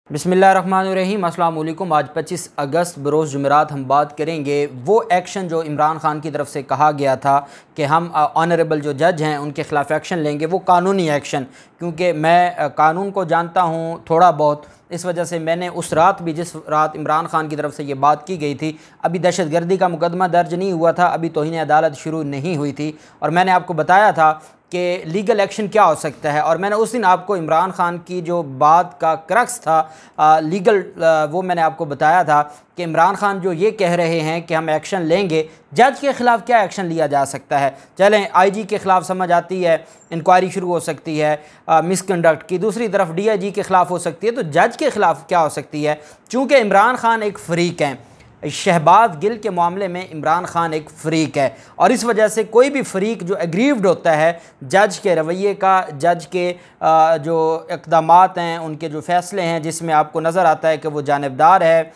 बिस्मिल्लाहिर्रहमानिर्रहीम। अस्सलाम वालेकुम। आज 25 अगस्त बरोज़ जुमेरात हम बात करेंगे वो एक्शन जो इमरान ख़ान की तरफ से कहा गया था कि हम ऑनरेबल जो जज हैं उनके ख़िलाफ़ एक्शन लेंगे, वो कानूनी एक्शन। क्योंकि मैं कानून को जानता हूँ थोड़ा बहुत, इस वजह से मैंने उस रात भी, जिस रात इमरान ख़ान की तरफ से ये बात की गई थी, अभी दहशतगर्दी का मुकदमा दर्ज नहीं हुआ था, अभी तौहीन अदालत शुरू नहीं हुई थी, और मैंने आपको बताया था कि लीगल एक्शन क्या हो सकता है। और मैंने उस दिन आपको इमरान ख़ान की जो बात का क्रक्स था लीगल, वो मैंने आपको बताया था कि इमरान ख़ान जो ये कह रहे हैं कि हम एक्शन लेंगे, जज के ख़िलाफ़ क्या एक्शन लिया जा सकता है। चलें, आईजी के ख़िलाफ़ समझ आती है, इंक्वायरी शुरू हो सकती है मिसकंडक्ट की, दूसरी तरफ डीआईजी के ख़िलाफ़ हो सकती है, तो जज के ख़िलाफ़ क्या हो सकती है। चूँकि इमरान ख़ान एक फ़रीक हैं, शहबाज गिल के मामले में इमरान ख़ान एक फ़रीक है, और इस वजह से कोई भी फ़रीक जो एग्रीव्ड होता है जज के रवैये का, जज के जो इक़दामात हैं, उनके जो फ़ैसले हैं, जिसमें आपको नज़र आता है कि वो जानिबदार है,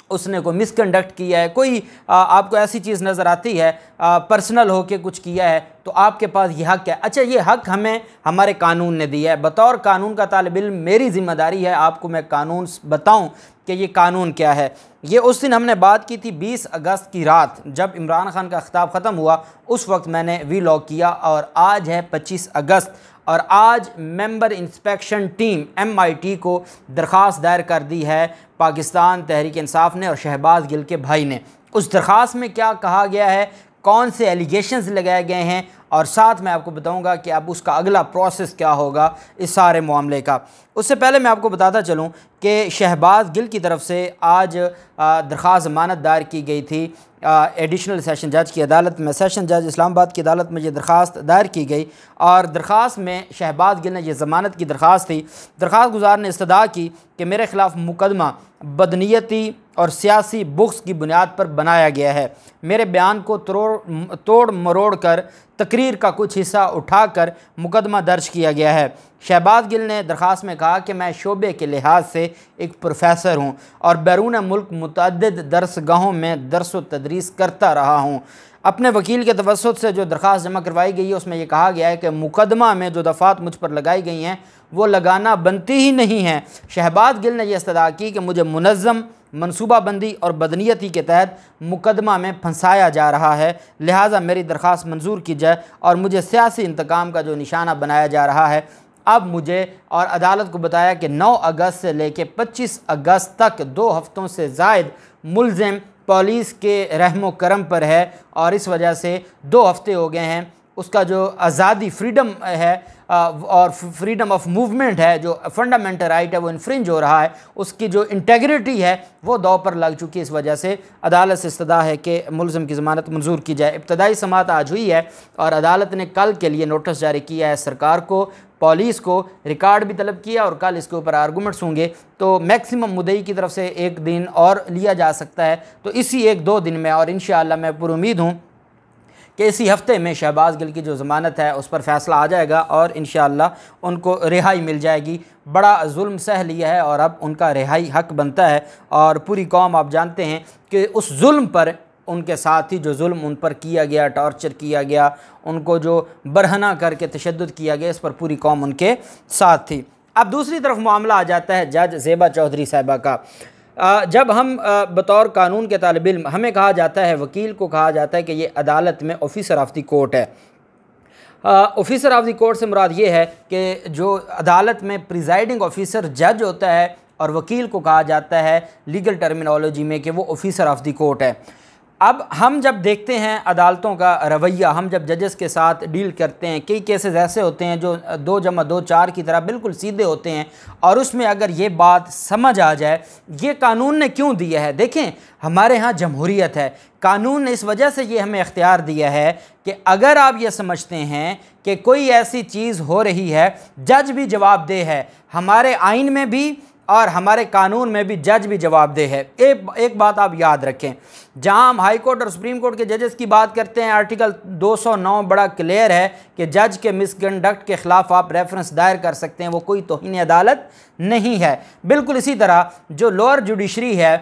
उसने कोई मिसकंडक्ट किया है, कोई आपको ऐसी चीज़ नज़र आती है पर्सनल हो के कुछ किया है, तो आपके पास ये हक़ है। अच्छा, ये हक़ हमें हमारे कानून ने दिया है। बतौर कानून का तालिब इल्म मेरी ज़िम्मेदारी है आपको मैं कानून बताऊं कि ये कानून क्या है। ये उस दिन हमने बात की थी 20 अगस्त की रात, जब इमरान ख़ान का ख़िताब ख़त्म हुआ, उस वक्त मैंने वीलॉग किया, और आज है 25 अगस्त, और आज मेंबर इंस्पेक्शन टीम MIT को दरख्वास्त दायर कर दी है पाकिस्तान तहरीक इंसाफ ने और शहबाज गिल के भाई ने। उस दरख्वास्त में क्या कहा गया है, कौन से एलिगेशंस लगाए गए हैं, और साथ मैं आपको बताऊंगा कि अब उसका अगला प्रोसेस क्या होगा इस सारे मामले का। उससे पहले मैं आपको बताता चलूं कि शहबाज गिल की तरफ से आज दरख्वास्त ज़मानत दायर की गई थी एडिशनल सेशन जज की अदालत में, सेशन जज इस्लामाबाद की अदालत में ये दरख्वास्त दायर की गई, और दरख्वास्त में शहबाज गिल ने ये ज़मानत की दरख्वास्त थी। दरख्वास्त गुजार ने इस्तदा की कि मेरे ख़िलाफ़ मुकदमा बदनीयती और सियासी बुग़्ज़ की बुनियाद पर बनाया गया है। मेरे बयान को तोड़ मरोड़ कर तकरीर का कुछ हिस्सा उठाकर मुकदमा दर्ज किया गया है। शहबाज गिल ने दरख्वास्त में कहा कि मैं शोबे के लिहाज से एक प्रोफेसर हूँ और बैरून मुल्क मुतअद्दिद दरसगाहों में दर्स व तदरीस करता रहा हूँ। अपने वकील के तवस्सुत से जो दरख्वास्त जमा करवाई गई है, उसमें यह कहा गया है कि मुकदमा में जो दफ़ात मुझ पर लगाई गई हैं वो लगाना बनती ही नहीं है। शहबाज गिल ने यह इस्तदा की कि मुझे मुनज़्ज़म मनसूबाबंदी और बदनीयती के तहत मुकदमा में फंसाया जा रहा है, लिहाजा मेरी दरख्वास्त मंजूर की जाए, और मुझे सियासी इंतकाम का जो निशाना बनाया जा रहा है। अब मुझे और अदालत को बताया कि 9 अगस्त से लेकर 25 अगस्त तक 2 हफ्तों से ज़ायद मुलज़िम पुलिस के रहमो करम पर है, और इस वजह से 2 हफ्ते हो गए हैं उसका जो आज़ादी, फ्रीडम है और फ्रीडम ऑफ मूवमेंट है, जो फंडामेंटल राइट है, वो इन्फ्रिंज हो रहा है, उसकी जो इंटेग्रिटी है वो दांव पर लग चुकी है। इस वजह से अदालत से इस्तदा है कि मुलज़िम की ज़मानत मंजूर की जाए। इब्तदाई समाअत आज हुई है और अदालत ने कल के लिए नोटिस जारी किया है सरकार को, पुलिस को, रिकॉर्ड भी तलब किया, और कल इसके ऊपर आर्गूमेंट्स होंगे, तो मैक्सिमम मुद्दई की तरफ से 1 दिन और लिया जा सकता है, तो इसी 1-2 दिन में, और इंशाअल्लाह मैं पुरुमीद हूँ कि इसी हफ्ते में शहबाज गिल की जो ज़मानत है उस पर फ़ैसला आ जाएगा और इंशाअल्लाह उनको रिहाई मिल जाएगी। बड़ा जुल्म सह लिया है और अब उनका रिहाई हक बनता है, और पूरी कौम, आप जानते हैं कि उस जुल्म पर, उनके साथ ही जो जुल्म उन पर किया गया, टॉर्चर किया गया, उनको जो बरहना करके तशद्दुद किया गया, इस पर पूरी कौम उनके साथ थी। अब दूसरी तरफ मामला आ जाता है जज ज़ेबा चौधरी साहिबा का। जब हम बतौर कानून के तालिब इल्म, हमें कहा जाता है, वकील को कहा जाता है कि ये अदालत में ऑफिसर ऑफ द कोर्ट है। ऑफिसर ऑफ द कोर्ट से मुराद ये है कि जो अदालत में प्रिजाइडिंग ऑफिसर जज होता है, और वकील को कहा जाता है लीगल टर्मिनोलॉजी में कि वो ऑफिसर ऑफ द कोर्ट है। अब हम जब देखते हैं अदालतों का रवैया, हम जब जजेस के साथ डील करते हैं, कई केसेस ऐसे होते हैं जो 2 + 2 4 की तरह बिल्कुल सीधे होते हैं, और उसमें अगर ये बात समझ आ जाए ये कानून ने क्यों दिया है। देखें, हमारे यहाँ जमहूरियत है, कानून ने इस वजह से ये हमें इख्तियार दिया है कि अगर आप ये समझते हैं कि कोई ऐसी चीज़ हो रही है, जज भी जवाबदेह है, हमारे आइन में भी और हमारे कानून में भी जज भी जवाबदेह है। एक बात आप याद रखें, जहां हम हाई कोर्ट और सुप्रीम कोर्ट के जजेस की बात करते हैं, आर्टिकल 209 बड़ा क्लियर है कि जज के मिसकंडक्ट के ख़िलाफ़ आप रेफरेंस दायर कर सकते हैं, वो कोई तौहीन अदालत नहीं है। बिल्कुल इसी तरह जो लोअर जुडिशरी है,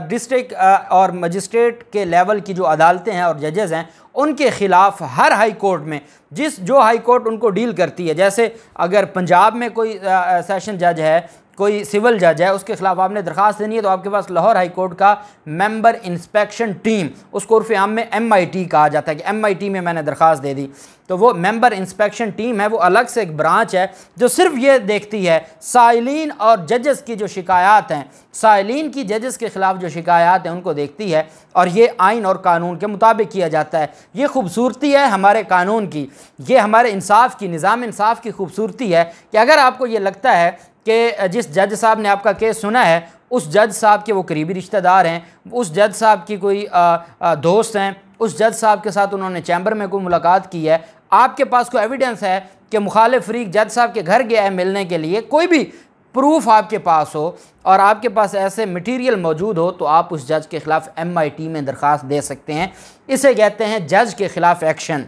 डिस्ट्रिक्ट और मजिस्ट्रेट के लेवल की जो अदालतें हैं और जजेस हैं, उनके ख़िलाफ़ हर हाई कोर्ट में जो हाई कोर्ट उनको डील करती है, जैसे अगर पंजाब में कोई सेशन जज है कोई सिविल जज है, उसके ख़िलाफ़ आपने दरख्वास्त देनी है तो आपके पास लाहौर हाई कोर्ट का मेंबर इंस्पेक्शन टीम, उसको उर्फ़ आम में MIT कहा जाता है कि MIT में मैंने दरख्वास्त दे दी, तो वो मेंबर इंस्पेक्शन टीम है, वो अलग से एक ब्रांच है जो सिर्फ ये देखती है साइलिन और जजेस की जो शिकायत हैं, साइलिन की जजेस के ख़िलाफ़ जो शिकायत हैं उनको देखती है, और ये आइन और कानून के मुताबिक किया जाता है। ये खूबसूरती है हमारे कानून की, ये हमारे इंसाफ की, निज़ाम इंसाफ की खूबसूरती है कि अगर आपको ये लगता है कि जिस जज साहब ने आपका केस सुना है उस जज साहब के वो करीबी रिश्तेदार हैं, उस जज साहब की कोई दोस्त हैं, उस जज साहब के साथ उन्होंने चैम्बर में कोई मुलाकात की है, आपके पास कोई एविडेंस है कि मुखालिफ फरीक जज साहब के घर गया है मिलने के लिए, कोई भी प्रूफ आपके पास हो और आपके पास ऐसे मटेरियल मौजूद हो, तो आप उस जज के ख़िलाफ़ MIT में दरख्वास्त दे सकते हैं। इसे कहते हैं जज के ख़िलाफ़ एक्शन,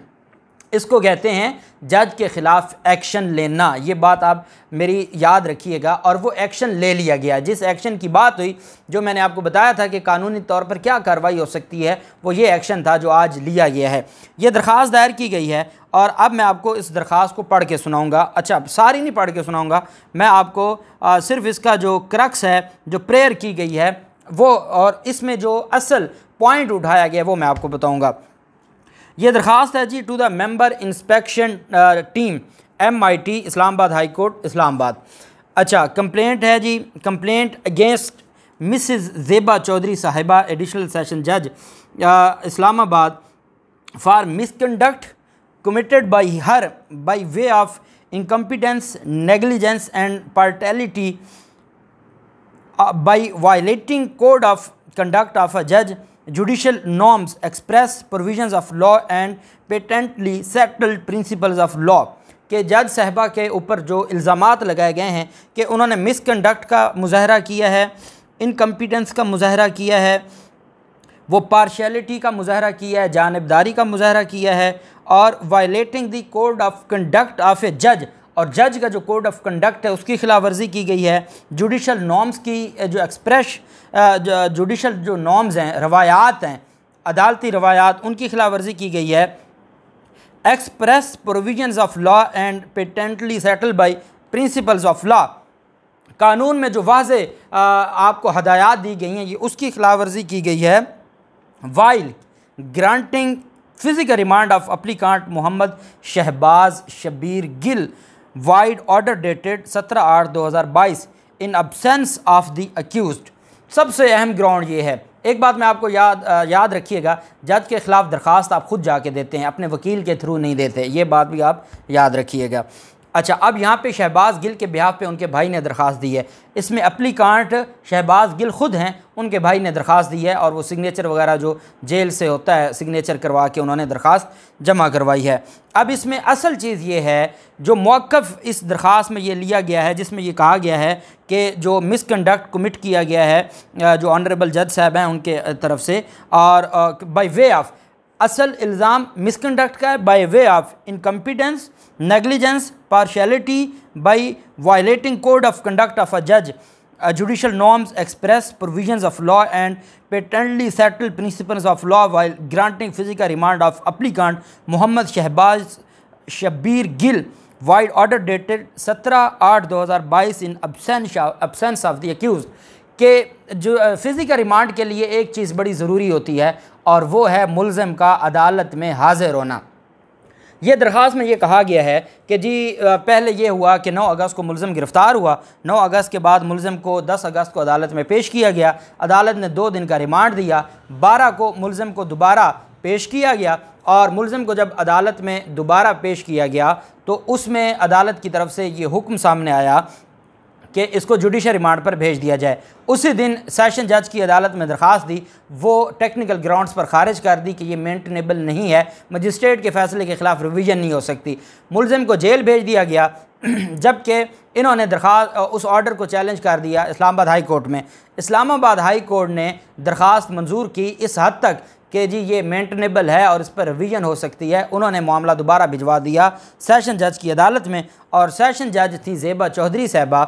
इसको कहते हैं जज के ख़िलाफ़ एक्शन लेना। ये बात आप मेरी याद रखिएगा। और वो एक्शन ले लिया गया, जिस एक्शन की बात हुई, जो मैंने आपको बताया था कि कानूनी तौर पर क्या कार्रवाई हो सकती है, वो ये एक्शन था जो आज लिया गया है। ये दरख्वास्त दायर की गई है और अब मैं आपको इस दरख्वास्त को पढ़ के सुनाऊँगा। अच्छा, सारी नहीं पढ़ के सुनाऊँगा, मैं आपको सिर्फ़ इसका जो क्रक्स है, जो प्रेयर की गई है वो, और इसमें जो असल पॉइंट उठाया गया वो मैं आपको बताऊँगा। ये दरख्वास्त है जी to the member inspection team MIT Islamabad high court Islamabad. अच्छा, कंप्लेंट है जी, complaint against Mrs Zeba Chaudhry साहिबा एडिशनल सेशन जज Islamabad for misconduct committed by her by way of incompetence, negligence and partiality by violating code of conduct of a judge, judicial norms, express provisions of law and patently settled principles of law। के जज साहबा के ऊपर जो इल्ज़ामात लगाए गए हैं कि उन्होंने मिसकंडक्ट का मुज़ाहरा किया है, इनकम्पिटेंस का मुज़ाहरा किया है, वो पार्शियलिटी का मुज़ाहरा किया है, जानिबदारी का मुज़ाहरा किया है, और violating the code of conduct of a जज, और जज का जो कोड ऑफ कंडक्ट है उसकी खिलाफ वर्जी की गई है। जुडिशल नॉर्म्स की जो एक्सप्रेस जुडिशल जो नॉर्म्स हैं, रवायात हैं, अदालती रवायात, उनकी खिलाफ वर्जी की गई है। Express provisions of law and patently settle by principles of law, कानून में जो वाज़े आपको हदायत दी गई हैं ये उसकी खिलाफ वर्जी की गई है। While granting physical remand of applicant Mohammad Shahbaz Shabbir Gill vide order dated 17/8/2022 in absence of the accused. सबसे अहम ग्राउंड ये है, एक बात मैं आपको याद रखिएगा, जज के ख़िलाफ़ दरख्वास्त आप ख़ुद जाके देते हैं, अपने वकील के थ्रू नहीं देते, ये बात भी आप याद रखिएगा। अच्छा, अब यहाँ पे शहबाज गिल के बिहाफ पे उनके भाई ने दरख्वास्त दी है, इसमें एप्लीकांट शहबाज गिल ख़ुद हैं, उनके भाई ने दरख्वास्त दी है और वो सिग्नेचर वगैरह जो जेल से होता है सिग्नेचर करवा के उन्होंने दरख्वास्त जमा करवाई है। अब इसमें असल चीज़ ये है, जो मौक़िफ़ इस दरख्वास्त में ये लिया गया है, जिसमें ये कहा गया है कि जो मिसकंडक्ट कमिट किया गया है जो ऑनरेबल जज साहब हैं उनके तरफ से, और बाय वे ऑफ, असल इल्ज़ाम मिसकंडक्ट का है by way of incompetence, negligence, partiality, by violating code of conduct of a जज, judicial norms, express provisions of law and patently settled principles of law while granting physical remand of applicant Muhammad Shahbaz Shabbir Gill void order dated 17/8/2022 in absence of the accused। के जो physical remand के लिए एक चीज़ बड़ी ज़रूरी होती है और वो है मुल्ज़िम का अदालत में हाज़िर होना। ये दरख्वास्त में ये कहा गया है कि जी पहले ये हुआ कि 9 अगस्त को मुल्ज़िम गिरफ़्तार हुआ, 9 अगस्त के बाद मुल्ज़िम को 10 अगस्त को अदालत में पेश किया गया, अदालत ने 2 दिन का रिमांड दिया, 12 को मुल्ज़िम को दोबारा पेश किया गया, और मुल्ज़िम को जब अदालत में दोबारा पेश किया गया तो उसमें अदालत की तरफ से ये हुक्म सामने आया कि इसको जुडिशल रिमांड पर भेज दिया जाए। उसी दिन सेशन जज की अदालत में दरख्वास्त दी, वो टेक्निकल ग्राउंड्स पर खारिज कर दी कि ये मेंटेनेबल नहीं है, मजिस्ट्रेट के फ़ैसले के ख़िलाफ़ रिवीजन नहीं हो सकती। मुल्ज़िम को जेल भेज दिया गया, जबकि इन्होंने दरख्वास्त उस ऑर्डर को चैलेंज कर दिया इस्लामाबाद हाई कोर्ट में। इस्लामाबाद हाई कोर्ट ने दरख्वास्त मंजूर की इस हद तक कि जी ये मेंटेनेबल है और इस पर रिवीजन हो सकती है। उन्होंने मामला दोबारा भिजवा दिया सेशन जज की अदालत में, और सेशन जज थी ज़ेबा चौधरी साहबा।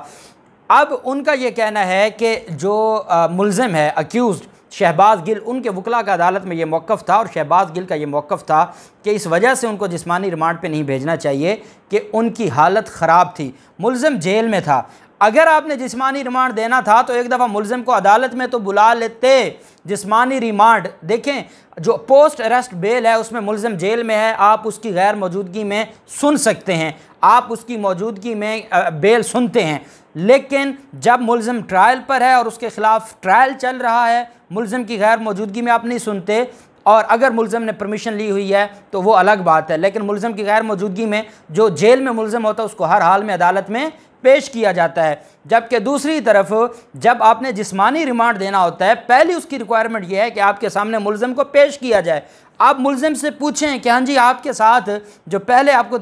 अब उनका ये कहना है कि जो मुल्ज़िम है अक्यूज़्ड शहबाज गिल, उनके वकला का अदालत में ये मौक़िफ़ था, और शहबाज गिल का ये मौक़िफ़ था कि इस वजह से उनको जिस्मानी रिमांड पे नहीं भेजना चाहिए कि उनकी हालत ख़राब थी, मुल्ज़िम जेल में था। अगर आपने जिस्मानी रिमांड देना था तो एक दफ़ा मुलजिम को अदालत में तो बुला लेते। जिस्मानी रिमांड देखें, जो पोस्ट अरेस्ट बेल है उसमें मुलजिम जेल में है, आप उसकी गैर मौजूदगी में सुन सकते हैं, आप उसकी मौजूदगी में बेल सुनते हैं। लेकिन जब मुलजिम ट्रायल पर है और उसके ख़िलाफ़ ट्रायल चल रहा है, मुलजिम की गैर मौजूदगी में आप नहीं सुनते। और अगर मुलजिम ने परमिशन ली हुई है तो वो अलग बात है, लेकिन मुलजिम की गैर मौजूदगी में जो जेल में मुलजिम होता है उसको हर हाल में अदालत में पेश किया जाता है। जबकि दूसरी तरफ जब आपने जिस्मानी रिमांड देना होता है, पहली उसकी रिक्वायरमेंट यह है कि आपके सामने मुलजिम को पेश किया जाए। आप मुलजिम से पूछें कि हाँ जी, आपके साथ जो पहले आपको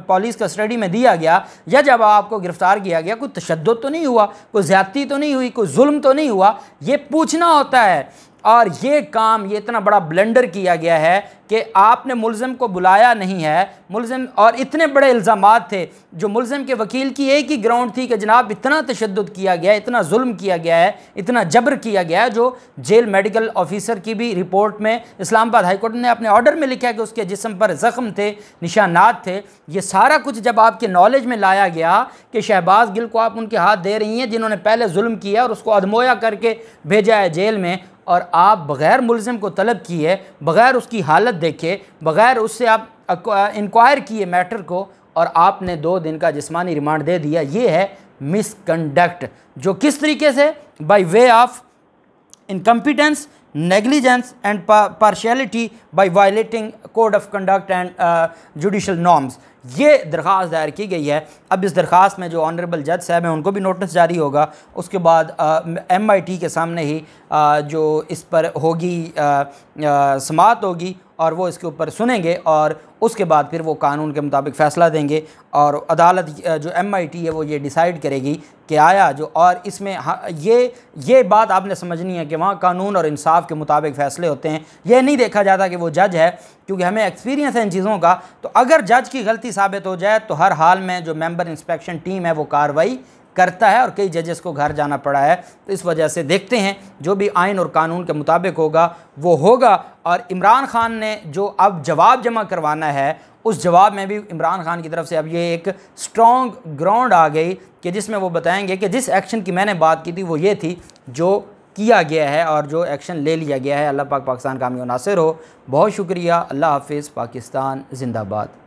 पुलिस कस्टडी में दिया गया या जब आपको गिरफ़्तार किया गया, कोई तशद्दुद तो नहीं हुआ, कोई ज़्यादती तो नहीं हुई, कोई जुल्म तो नहीं हुआ, ये पूछना होता है। और ये काम, ये इतना बड़ा ब्लंडर किया गया है कि आपने मुलजिम को बुलाया नहीं है। मुलजिम, और इतने बड़े इल्ज़ामात थे, जो मुलजिम के वकील की एक ही ग्राउंड थी कि जनाब इतना तशद्दुद किया गया है, इतना जुल्म किया गया है, इतना जबर किया गया है, जो जेल मेडिकल ऑफिसर की भी रिपोर्ट में इस्लामाबाद हाई कोर्ट ने अपने ऑर्डर में लिखा है कि उसके जिस्म पर ज़ख्म थे, निशानात थे। ये सारा कुछ जब आपके नॉलेज में लाया गया कि शहबाज गिल को आप उनके हाथ दे रही हैं जिन्होंने पहले जुल्म किया और उसको अदमोया करके भेजा है जेल में, और आप बग़ैर मुलजिम को तलब किए, बग़ैर उसकी हालत देखे, बग़ैर उससे आप इंक्वायर किए मैटर को, और आपने 2 दिन का जिस्मानी रिमांड दे दिया। ये है मिसकंडक्ट, जो किस तरीके से by way of incompetence, negligence and partiality by violating code of conduct and judicial norms, ये दरख्वास्त दायर की गई है। अब इस दरख्वास्त में जो ऑनरेबल जज साहब हैं उनको भी नोटिस जारी होगा, उसके बाद MIT के सामने ही जो इस पर होगी समाअत होगी और वो इसके ऊपर सुनेंगे, और उसके बाद फिर वो कानून के मुताबिक फ़ैसला देंगे। और अदालत जो MIT है वो ये डिसाइड करेगी कि आया जो, और इसमें ये बात आपने समझनी है कि वहाँ कानून और इंसाफ के मुताबिक फ़ैसले होते हैं। ये नहीं देखा जाता कि वो जज है, क्योंकि हमें एक्सपीरियंस है इन चीज़ों का। तो अगर जज की गलती साबित हो जाए तो हर हाल में जो मेंबर इंस्पेक्शन टीम है वो कार्रवाई करता है, और कई जजेस को घर जाना पड़ा है। तो इस वजह से देखते हैं, जो भी आइन और कानून के मुताबिक होगा वो होगा। और इमरान खान ने जो अब जवाब जमा करवाना है, उस जवाब में भी इमरान खान की तरफ से अब ये एक स्ट्रॉन्ग ग्राउंड आ गई कि जिसमें वो बताएंगे कि जिस एक्शन की मैंने बात की थी वो ये थी जो किया गया है और जो एक्शन ले लिया गया है। अल्लाह पाक पाकिस्तान का हामी और नासिर हो। बहुत शुक्रिया। अल्लाह हाफिज़। पाकिस्तान जिंदाबाद।